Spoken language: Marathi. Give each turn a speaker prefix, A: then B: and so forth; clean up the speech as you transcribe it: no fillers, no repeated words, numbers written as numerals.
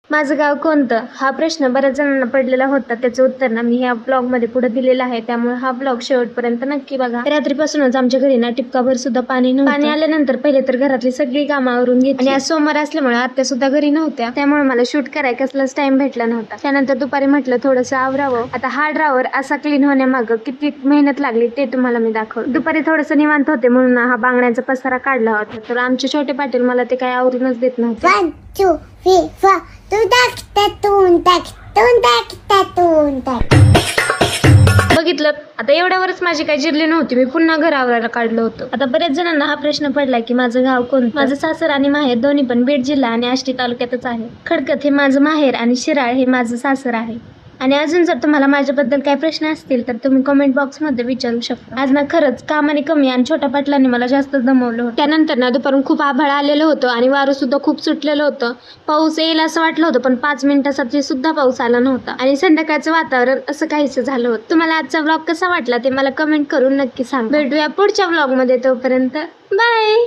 A: माझं गाव कोणतं हा प्रश्न बऱ्याच जणांना पडलेला होता. त्याचं उत्तर ना मी ह्या ब्लॉग मध्ये पुढे दिलेलं आहे, त्यामुळे हा ब्लॉग शेवटपर्यंत नक्की बघा. रात्रीपासूनच आमच्या घरी ना टिपकाभर सुद्धा पाणी नव्हतं. पाणी आल्यानंतर पहिले तर घरातली सगळी कामं आवरून घेतली आणि आज सोमवार असल्यामुळे आत्या सुद्धा घरी नव्हत्या, त्यामुळे मला शूट करायला कसलाच टाइम भेटला नव्हता. त्यानंतर दुपारी म्हटलं थोडंसं आवरावं. आता हा ड्रावर असा क्लीन होण्यामागं किती मेहनत लागली ते तुम्हाला मी दाखवलं. दुपारी थोडंसं निवांत होते म्हणून हा बांगड्यांचा पसारा काढला होता, तर आमचे छोटे पाटील मला ते काय आवरूनच देत नव्हते.
B: 1, 2, 3, 4
A: बघितलं, आता एवढ्यावरच माझी काही जिरली नव्हती. मी पुन्हा घर आवरायला काढलं होतं. आता बऱ्याच जणांना हा प्रश्न पडलाय की माझं गाव कोणतं. माझं सासर आणि माहेर दोन्ही पण बीड जिल्हा आणि आष्टी तालुक्यातच आहे. खडकत हे माझं माहेर आणि शिराळ हे माझं सासर आहे. आणि अजून जर तुम्हाला माझ्याबद्दल काही प्रश्न असतील तर तुम्ही कमेंट बॉक्स मध्ये विचारू शकता. आज ना खरंच कामाने कमी आणि छोट्या पाटलांनी मला जास्त दमवलं होतं. त्यानंतर ना दुपारून खूप आभाळ आलेलं होतं आणि वारं सुद्धा खूप सुटलेलं होतं. पाऊस येईल असं वाटलं होतं, पण 5 मिनिटासाठी सुद्धा पाऊस आला नव्हता आणि संध्याकाळचं वातावरण असं काहीच झालं होतं. तुम्हाला आजचा व्लॉग कसा वाटला ते मला कमेंट करून नक्की सांगा. भेटूया पुढच्या व्लॉग मध्ये, तोपर्यंत बाय.